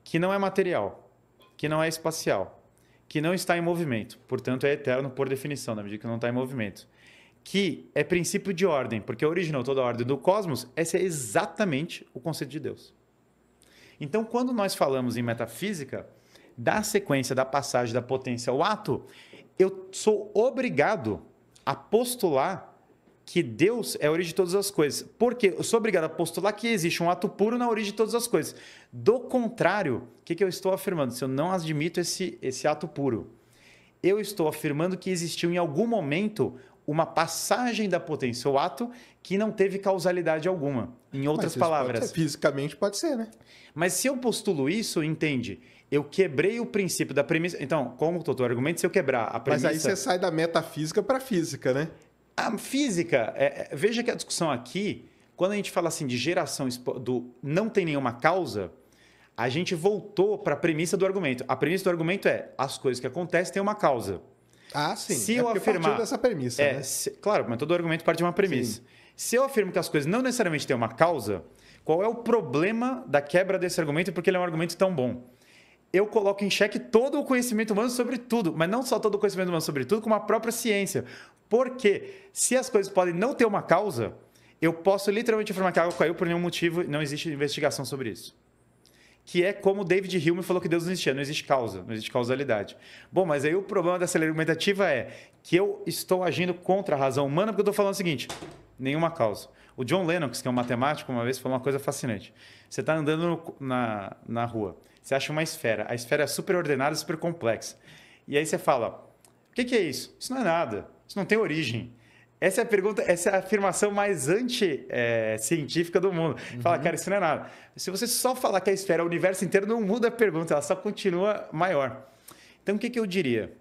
que não é material, que não é espacial, que não está em movimento, portanto é eterno por definição, na medida que não está em movimento, que é princípio de ordem, porque originou toda a ordem do cosmos, esse é exatamente o conceito de Deus. Então, quando nós falamos em metafísica, da sequência da passagem da potência ao ato, eu sou obrigado a postular que Deus é a origem de todas as coisas. Por quê? Eu sou obrigado a postular que existe um ato puro na origem de todas as coisas. Do contrário, o que eu estou afirmando? Se eu não admito esse ato puro, eu estou afirmando que existiu em algum momento uma passagem da potência ao ato que não teve causalidade alguma. Em outras palavras... Fisicamente pode ser, né? Mas se eu postulo isso, entende? Eu quebrei o princípio da premissa... Então, como o doutor argumenta, se eu quebrar a premissa... Mas aí você sai da metafísica para a física, né? A física... veja que a discussão aqui, quando a gente fala assim de geração do não tem nenhuma causa, a gente voltou para a premissa do argumento. A premissa do argumento é as coisas que acontecem têm uma causa. Ah, sim. Se eu afirmar partiu dessa premissa, né? Claro, mas todo argumento parte de uma premissa. Sim. Se eu afirmo que as coisas não necessariamente têm uma causa, Qual é o problema da quebra desse argumento e por que ele é um argumento tão bom? Eu coloco em xeque todo o conhecimento humano sobre tudo, mas não só todo o conhecimento humano sobre tudo, como a própria ciência. Porque se as coisas podem não ter uma causa, eu posso literalmente afirmar que a água caiu por nenhum motivo e não existe investigação sobre isso. Que é como David Hume falou que Deus não existia, não existe causa, não existe causalidade. Bom, mas aí o problema dessa lei argumentativa é que eu estou agindo contra a razão humana porque eu estou falando o seguinte, nenhuma causa. O John Lennox, que é um matemático, uma vez falou uma coisa fascinante. Você está andando na rua, você acha uma esfera, a esfera é super ordenada, super complexa. E aí você fala, o que é isso? Isso não é nada, isso não tem origem. Essa é a pergunta, essa é a afirmação mais anti-científica do mundo. Fala, cara, isso não é nada. Se você só falar que a esfera é o universo inteiro, não muda a pergunta, ela só continua maior. Então, o que eu diria?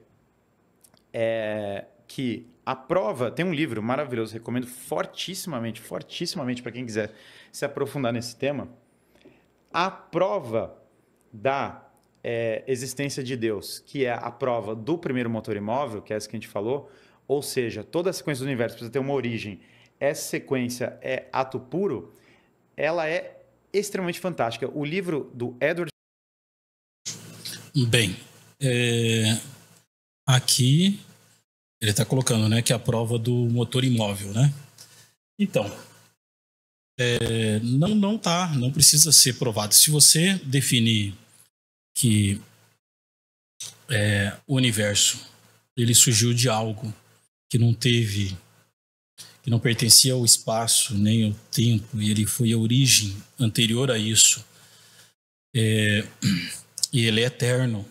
Que a prova... Tem um livro maravilhoso, recomendo fortissimamente para quem quiser se aprofundar nesse tema. A prova da existência de Deus, que é a prova do primeiro motor imóvel, que é essa que a gente falou, ou seja, toda a sequência do universo precisa ter uma origem, essa sequência é ato puro, ela é extremamente fantástica. O livro do Edward... Bem, aqui ele está colocando, né, que é a prova do motor imóvel, né? Então, não precisa ser provado. Se você definir que o universo ele surgiu de algo que não pertencia ao espaço nem ao tempo, e ele foi a origem anterior a isso, e ele é eterno,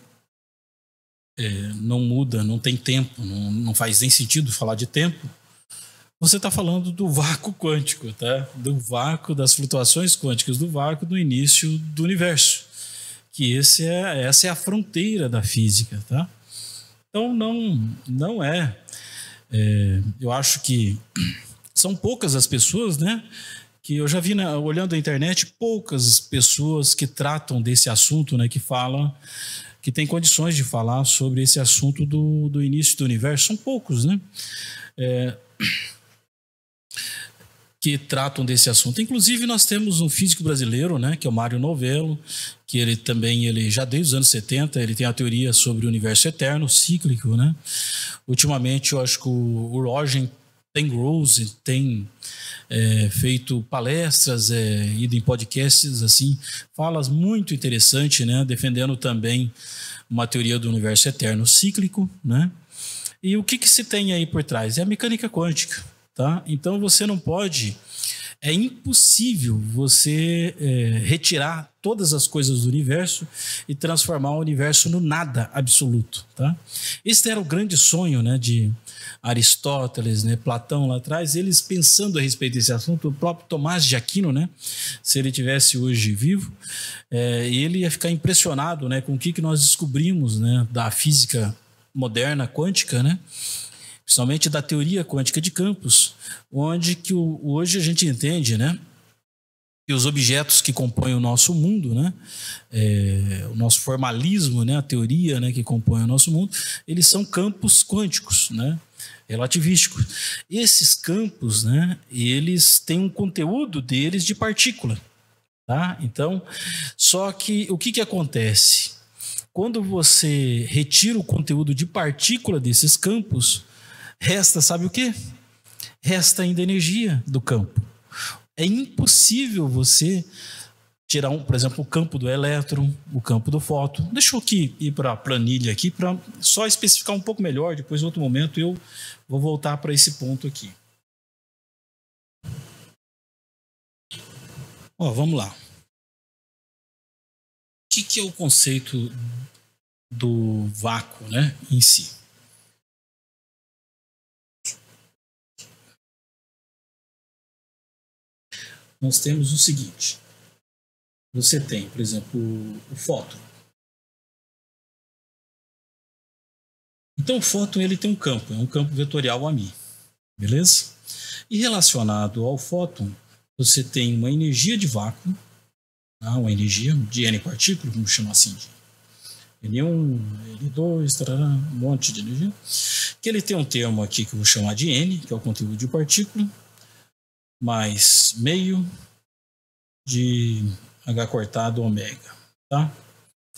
não muda, não tem tempo, não faz nem sentido falar de tempo, você está falando do vácuo quântico, tá? Do vácuo das flutuações quânticas, do vácuo do início do universo, que essa é a fronteira da física, tá? Então não é. Eu acho que são poucas as pessoas, né? Que eu já vi, olhando a internet, poucas pessoas que tratam desse assunto, né? Que falam, que têm condições de falar sobre esse assunto do início do universo. São poucos, né? Que tratam desse assunto. Inclusive, nós temos um físico brasileiro, né, que é o Mário Novello, que ele já desde os anos 70, ele tem a teoria sobre o universo eterno, cíclico, né? Ultimamente, eu acho que o Roger Penrose tem feito palestras, ido em podcasts, assim, falas muito interessantes, né, defendendo também uma teoria do universo eterno cíclico, né? E o que se tem aí por trás? É a mecânica quântica. Tá? Então você não pode, é impossível você retirar todas as coisas do universo e transformar o universo no nada absoluto. Tá? Esse era o grande sonho, né, de Aristóteles, né, Platão lá atrás, eles pensando a respeito desse assunto. O próprio Tomás de Aquino, né, se ele tivesse hoje vivo, ele ia ficar impressionado, né, com o que nós descobrimos, né, da física moderna quântica, né? Principalmente da teoria quântica de campos, onde que hoje a gente entende, né, que os objetos que compõem o nosso mundo, né, o nosso formalismo, né, a teoria, né, que compõe o nosso mundo, eles são campos quânticos, né, relativísticos. Esses campos, né, eles têm um conteúdo deles de partícula, tá? Então, só que o que acontece? Quando você retira o conteúdo de partícula desses campos, resta, sabe o quê? Resta ainda energia do campo. É impossível você tirar, por exemplo, o campo do elétron, o campo do fóton. Deixa eu ir para a planilha aqui para só especificar um pouco melhor. Depois, em outro momento, eu vou voltar para esse ponto aqui. Vamos lá. O que é o conceito do vácuo, né, em si? Nós temos o seguinte: você tem, por exemplo, o fóton. Então o fóton ele tem um campo vetorial a μ, beleza? E relacionado ao fóton, você tem uma energia de vácuo, tá? Uma energia de N partículas, vamos chamar assim, de N1, N2, tarará, um monte de energia, que ele tem um termo aqui que eu vou chamar de N, que é o conteúdo de partícula, mais meio, de H cortado ômega, tá?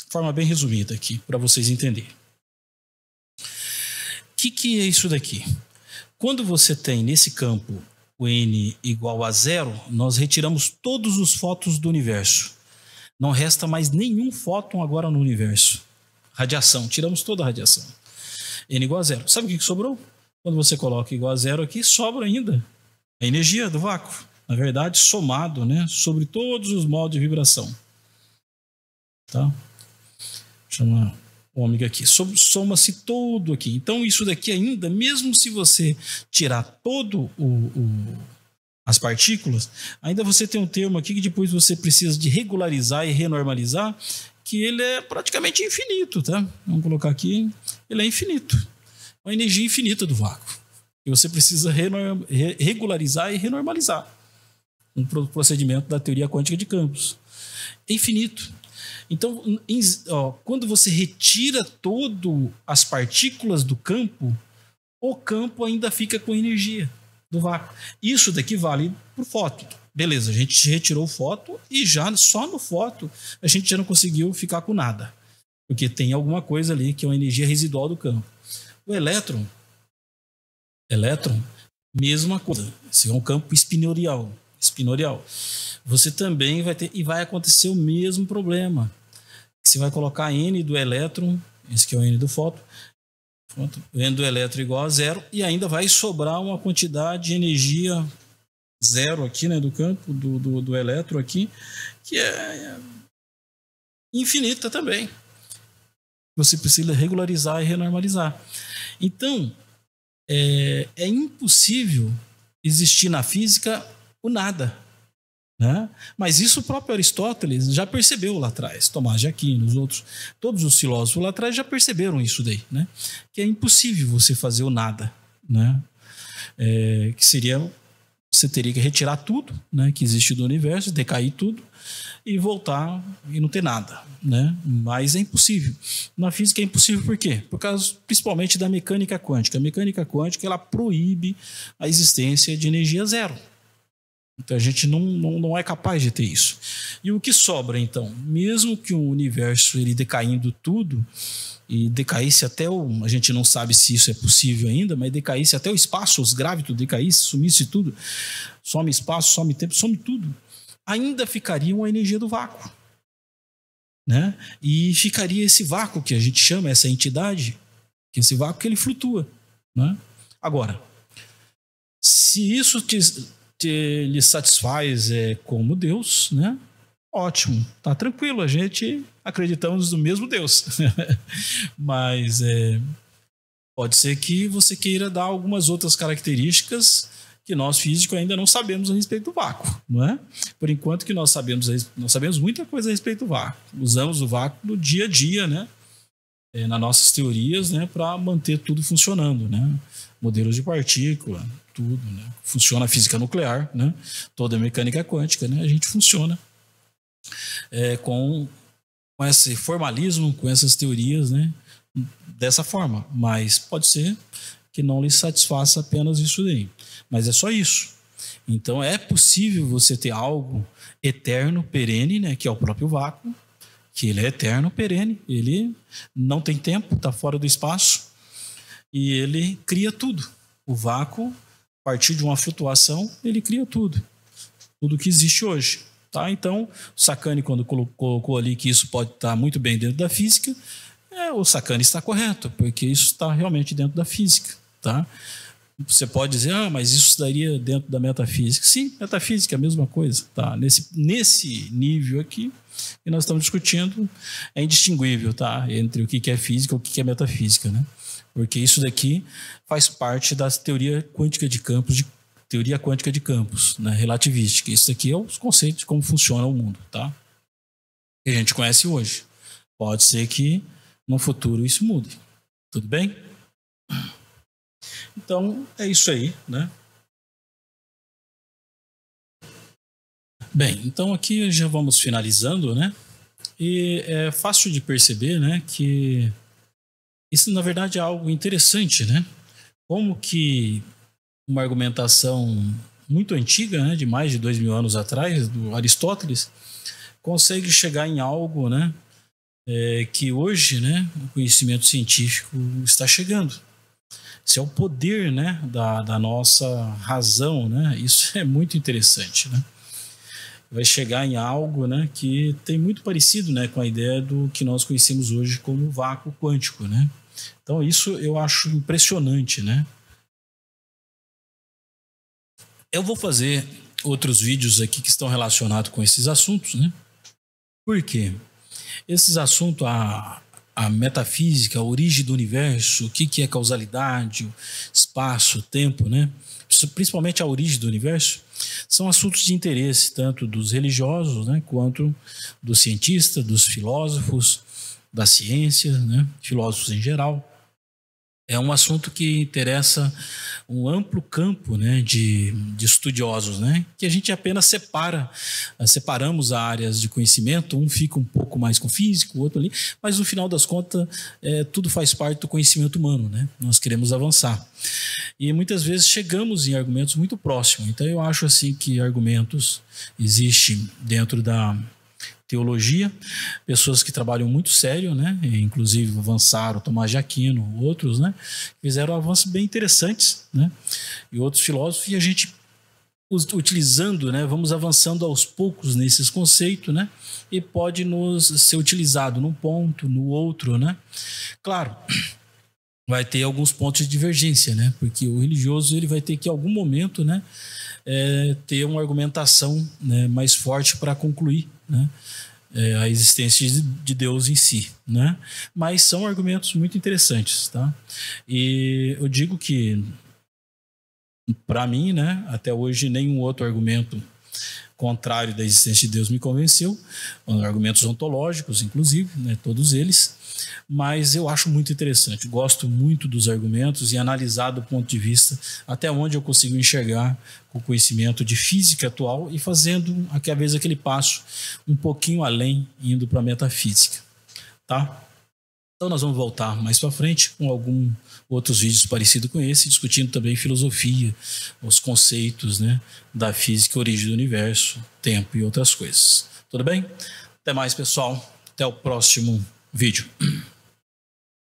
Forma bem resumida aqui, para vocês entenderem. O que é isso daqui? Quando você tem nesse campo o N igual a 0, nós retiramos todos os fótons do universo. Não resta mais nenhum fóton agora no universo. Radiação, tiramos toda a radiação. N igual a 0. Sabe o que sobrou? Quando você coloca igual a 0 aqui, sobra ainda a energia do vácuo. Na verdade, somado, né, sobre todos os modos de vibração. Tá? Chama ômega aqui. Soma-se todo aqui. Então, isso daqui ainda, mesmo se você tirar todo as partículas, ainda você tem um termo aqui que depois você precisa de regularizar e renormalizar, que ele é praticamente infinito, tá? Vamos colocar aqui, ele é infinito. Uma energia infinita do vácuo. E você precisa regularizar e renormalizar. Um procedimento da teoria quântica de campos. É infinito. Então, quando você retira todas as partículas do campo, o campo ainda fica com energia do vácuo. Isso daqui vale para o fóton. Beleza, a gente retirou o fóton e já só no fóton a gente já não conseguiu ficar com nada. Porque tem alguma coisa ali que é uma energia residual do campo. O elétron, mesma coisa. Esse é um campo espinorial. Você também vai ter, e vai acontecer o mesmo problema. Você vai colocar N do elétron, esse que é o N do fóton, o N do elétron igual a 0, e ainda vai sobrar uma quantidade de energia 0 aqui, né, do campo do elétron aqui, que é infinita também. Você precisa regularizar e renormalizar. Então, é impossível existir na física o nada, né? Mas isso o próprio Aristóteles já percebeu lá atrás. Tomás de Aquino, todos os filósofos lá atrás já perceberam isso daí, né? Que é impossível você fazer o nada, né? Que seria, você teria que retirar tudo, né, que existe do universo, decair tudo e voltar e não ter nada, né? Mas é impossível. Na física é impossível por quê? Por causa principalmente da mecânica quântica. A mecânica quântica, ela proíbe a existência de energia zero. Então a gente não é capaz de ter isso. E o que sobra então? Mesmo que o universo ele decaindo tudo, e decaísse até a gente não sabe se isso é possível ainda, mas decaísse até o espaço, os grávidos decaísse, sumisse tudo, some espaço, some tempo, some tudo, ainda ficaria uma energia do vácuo, né? E ficaria esse vácuo que a gente chama, essa entidade, que esse vácuo que ele flutua, né? Agora, se isso lhe satisfaz como Deus, né? Ótimo, tá tranquilo, a gente acreditamos no mesmo Deus. Mas pode ser que você queira dar algumas outras características que nós físicos ainda não sabemos a respeito do vácuo, não é? Por enquanto que nós sabemos muita coisa a respeito do vácuo. Usamos o vácuo no dia a dia, né? Nas nossas teorias, né? Para manter tudo funcionando, né? Modelos de partícula, tudo, né? Funciona a física nuclear, né? Toda a mecânica quântica, né? A gente funciona com esse formalismo, com essas teorias, né? Dessa forma. Mas pode ser que não lhe satisfaça apenas isso daí. Mas é só isso. Então é possível você ter algo eterno, perene, né? Que é o próprio vácuo, que ele é eterno, perene, ele não tem tempo, está fora do espaço, e ele cria tudo. O vácuo, a partir de uma flutuação, ele cria tudo que existe hoje. Tá? Então, o Sacani, quando colocou ali que isso pode estar muito bem dentro da física, o Sacani está correto, porque isso está realmente dentro da física. Tá? Você pode dizer, mas isso estaria dentro da metafísica. Sim, metafísica é a mesma coisa. Tá? Nesse nível aqui que nós estamos discutindo, é indistinguível, tá? Entre o que é física e o que é metafísica. Né? Porque isso daqui faz parte da teoria quântica de campos, teoria quântica de campos, né, relativística. Isso aqui é os conceitos de como funciona o mundo, tá? Que a gente conhece hoje. Pode ser que no futuro isso mude. Tudo bem? Então, é isso aí, né? Bem, então aqui já vamos finalizando, né? E é fácil de perceber, né, que isso, na verdade, é algo interessante, né? Como que uma argumentação muito antiga, né, de mais de 2000 anos atrás, do Aristóteles, consegue chegar em algo, né, que hoje, né, o conhecimento científico está chegando. Esse é o poder, né, da nossa razão, né? Isso é muito interessante, né? Vai chegar em algo, né, que tem muito parecido, né, com a ideia do que nós conhecemos hoje como vácuo quântico, né? Então isso eu acho impressionante, né? Eu vou fazer outros vídeos aqui que estão relacionados com esses assuntos, né? Por quê? Esses assuntos, a metafísica, a origem do universo, o que é causalidade, o espaço, o tempo, né? Principalmente a origem do universo, são assuntos de interesse tanto dos religiosos, né, quanto dos cientistas, dos filósofos, da ciência, né, filósofos em geral. É um assunto que interessa um amplo campo, né, de estudiosos, né, que a gente apenas separamos áreas de conhecimento, um fica um pouco mais com físico, o outro ali, mas no final das contas tudo faz parte do conhecimento humano, né, nós queremos avançar. E muitas vezes chegamos em argumentos muito próximos, então eu acho assim que argumentos existem dentro da teologia, pessoas que trabalham muito sério, né? Inclusive avançaram, Tomás de Aquino, outros, né? Fizeram avanços bem interessantes, né? E outros filósofos, e a gente utilizando, né? Vamos avançando aos poucos nesses conceitos, né? E pode ser utilizado num ponto, no outro, né? Claro, vai ter alguns pontos de divergência, né? Porque o religioso ele vai ter que, em algum momento, né? Ter uma argumentação, né, mais forte para concluir, né, a existência de Deus em si, né? Mas são argumentos muito interessantes, tá? E eu digo que, para mim, né, até hoje nenhum outro argumento contrário da existência de Deus me convenceu, argumentos ontológicos, inclusive, né, todos eles. Mas eu acho muito interessante, gosto muito dos argumentos e analisar do ponto de vista até onde eu consigo enxergar com o conhecimento de física atual e fazendo, às vezes, aquele passo um pouquinho além, indo para a metafísica, tá? Então nós vamos voltar mais para frente com alguns outros vídeos parecidos com esse, discutindo também filosofia, os conceitos, né, da física, origem do universo, tempo e outras coisas. Tudo bem? Até mais, pessoal. Até o próximo vídeo.